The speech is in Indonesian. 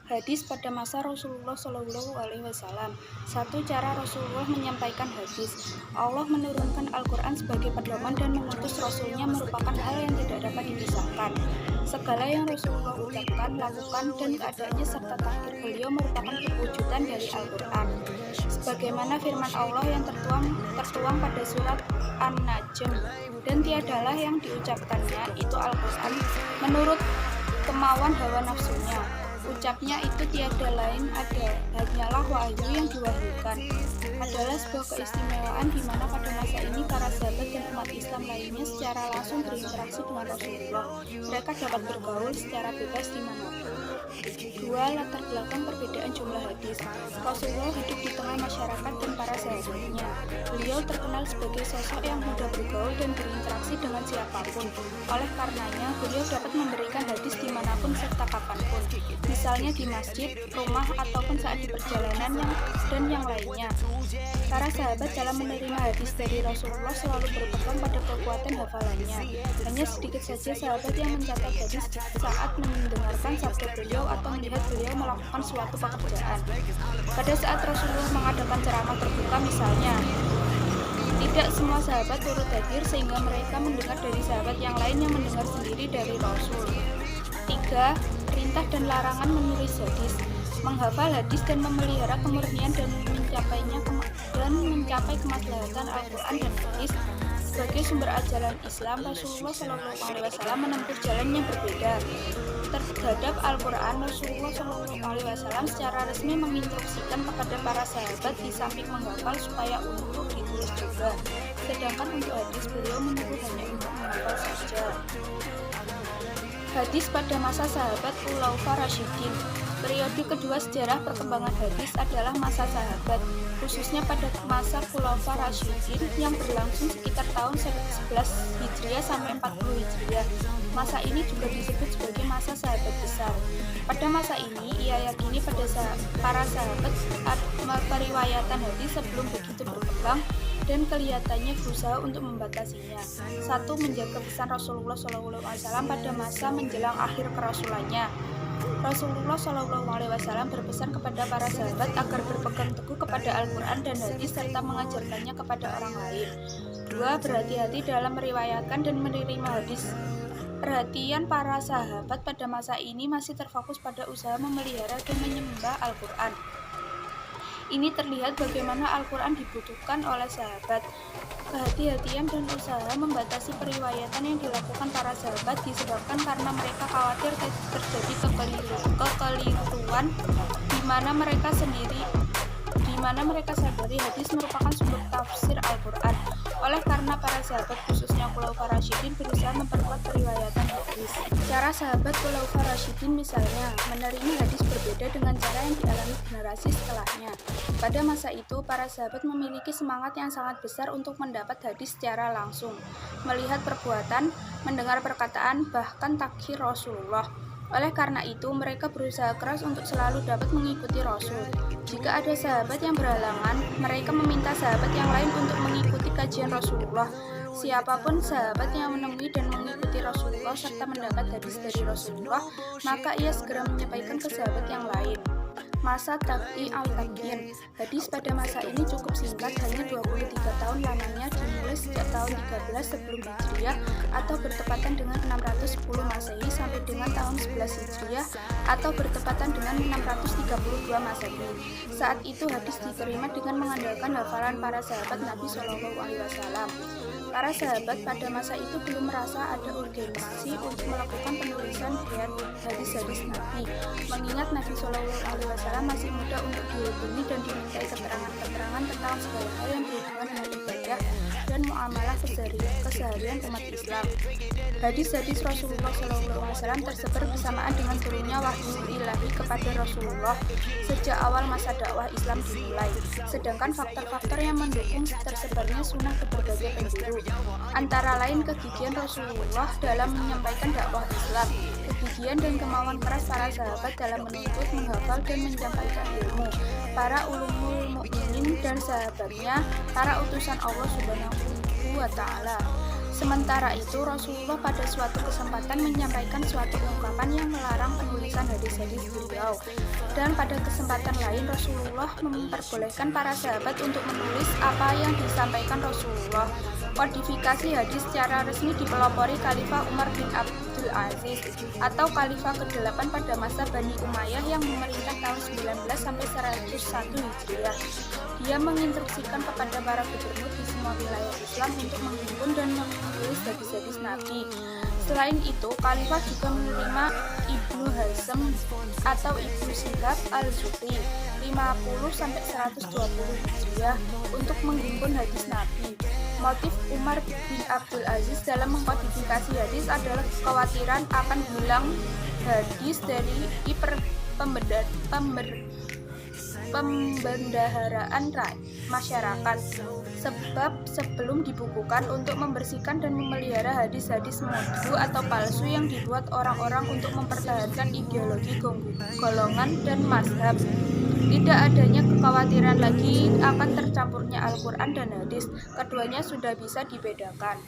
Hadis pada masa Rasulullah Shallallahu Alaihi Wasallam. Satu cara Rasulullah menyampaikan hadis. Allah menurunkan Al-Quran sebagai pedoman dan mengutus Rasulnya merupakan hal yang tidak dapat dipisahkan. Segala yang Rasulullah ucapkan, lakukan, dan keadaannya serta takdir beliau merupakan perwujudan dari Al-Quran. Sebagaimana firman Allah yang tertuang pada surat An-Najm, dan tiadalah yang diucapkannya itu Al-Quran menurut kemauan hawa nafsunya. Ucapnya itu tiada lain hanyalah wahyu yang diwahyukan. Adalah sebuah keistimewaan di mana pada masa ini para sahabat dan umat Islam lainnya secara langsung berinteraksi dengan Rasulullah. Mereka dapat bergaul secara bebas dimanapun. 2. Latar belakang perbedaan jumlah hadis. Rasulullah hidup di tengah masyarakat dan para sahabatnya. Beliau terkenal sebagai sosok yang mudah bergaul dan berinteraksi dengan siapapun. Oleh karenanya, beliau dapat memberikan hadis dimanapun serta kapanpun. Misalnya di masjid, rumah, ataupun saat di perjalanan dan yang lainnya. Para sahabat dalam menerima hadis dari Rasulullah selalu berpegang pada kekuatan hafalannya. Hanya sedikit saja sahabat yang mencatat hadis saat mendengarkan sabda beliau atau melihat beliau melakukan suatu pekerjaan. Pada saat Rasulullah mengadakan ceramah terbuka misalnya, tidak semua sahabat turut hadir sehingga mereka mendengar dari sahabat yang lain yang mendengar sendiri dari Rasul. 3. Perintah dan larangan menulis hadis. Menghafal hadis dan memelihara kemurnian dan mencapai kemaslahatan Al-Quran dan hadis sebagai sumber ajaran Islam. Rasulullah SAW menempuh jalan yang berbeda terhadap Al-Quran. Rasulullah SAW secara resmi menginstruksikan kepada para sahabat di samping menghafal supaya untuk ditulis juga, sedangkan untuk hadis beliau menyuruh hanya untuk menghafal saja. Hadis pada masa sahabat Khulafaur Rasyidin. Periode kedua sejarah perkembangan hadis adalah masa sahabat, khususnya pada masa Khulafaur Rasyidin yang berlangsung sekitar tahun 11 Hijriah sampai 40 Hijriah. Masa ini juga disebut sebagai masa sahabat besar. Pada masa ini, ia yakini pada para sahabat periwayatan hadis sebelum begitu berkembang dan kelihatannya berusaha untuk membatasinya. 1. Menjaga pesan Rasulullah SAW pada masa menjelang akhir kerasulannya. Rasulullah SAW berpesan kepada para sahabat agar berpegang teguh kepada Al-Quran dan hadis serta mengajarkannya kepada orang lain. 2. Berhati-hati dalam meriwayatkan dan menerima hadis. Perhatian para sahabat pada masa ini masih terfokus pada usaha memelihara dan menyembah Al-Quran. Ini terlihat bagaimana Al-Quran dibutuhkan oleh sahabat. Kehati-hatian dan usaha membatasi periwayatan yang dilakukan para sahabat disebabkan karena mereka khawatir terjadi kekeliruan di mana mereka sadari hadis merupakan sumber tafsir Al-Quran. Oleh karena para sahabat khususnya Khulafaur Rasyidin berusaha memperkuat periwayatan hadis. Cara sahabat Khulafaur Rasyidin misalnya menerima hadis berbeda dengan cara yang dialami generasi setelahnya. Pada masa itu, para sahabat memiliki semangat yang sangat besar untuk mendapat hadis secara langsung, melihat perbuatan, mendengar perkataan, bahkan takhir Rasulullah. Oleh karena itu, mereka berusaha keras untuk selalu dapat mengikuti Rasul. Jika ada sahabat yang berhalangan, mereka meminta sahabat yang lain untuk mengikuti kajian Rasulullah. Siapapun sahabat yang menemui dan mengikuti Rasulullah serta mendapat hadis dari Rasulullah, maka ia segera menyampaikan ke sahabat yang lain. Masa Tabi'i al-Tabi'in. Hadis pada masa ini cukup singkat, hanya 23 tahun lamanya, dimulai sejak tahun 13 sebelum Hijriah atau bertepatan dengan 610 Masehi sampai dengan tahun 11 Hijriah atau bertepatan dengan 632 Masehi. Saat itu hadis diterima dengan mengandalkan hafalan para sahabat Nabi SAW. Para sahabat pada masa itu belum merasa ada urgensi untuk melakukan penulisan hadis-hadis Nabi, mengingat Nabi SAW masih muda untuk dihubungi dan dimintai keterangan-keterangan tentang segala hal yang berhubungan dengan ibadah dan muamalah keseharian umat Islam. Hadis-hadis Rasulullah SAW tersebar bersamaan dengan turunnya wahyu ilahi kepada Rasulullah sejak awal masa dakwah Islam dimulai, sedangkan faktor-faktor yang mendukung tersebarnya sunnah ke berbagai penjuru, antara lain kegigihan Rasulullah dalam menyampaikan dakwah Islam, kegigihan dan kemauan keras para sahabat dalam menuntut, menghafal, dan menyampaikan ilmu, para ulumul mukminin dan sahabatnya, para utusan Allah Subhanahu wa Ta'ala. Sementara itu, Rasulullah pada suatu kesempatan menyampaikan suatu ungkapan yang melarang penulisan hadis-hadis beliau. Dan pada kesempatan lain, Rasulullah memperbolehkan para sahabat untuk menulis apa yang disampaikan Rasulullah. Kodifikasi hadis secara resmi dipelopori Khalifah Umar bin Abdul Aziz atau Khalifah ke-8 pada masa Bani Umayyah yang memerintah tahun 19 sampai 101 Hijriah. Dia menginstruksikan kepada para gubernur di semua wilayah Islam untuk menghimpun dan menulis hadis-hadis Nabi. Selain itu, Khalifah juga menerima Ibnu Hazm atau Ibnu Shihab al-Zuhri 50 sampai 120 Hijriah untuk menghimpun hadis Nabi. Motif Umar bin Abdul Aziz dalam mengkodifikasi hadis adalah kekhawatiran akan hilang hadis dari pembendaharaan masyarakat, sebab sebelum dibukukan untuk membersihkan dan memelihara hadis-hadis modhu atau palsu yang dibuat orang-orang untuk mempertahankan ideologi golongan dan mazhab. Tidak adanya kekhawatiran lagi akan tercampurnya Al-Quran dan hadis, keduanya sudah bisa dibedakan.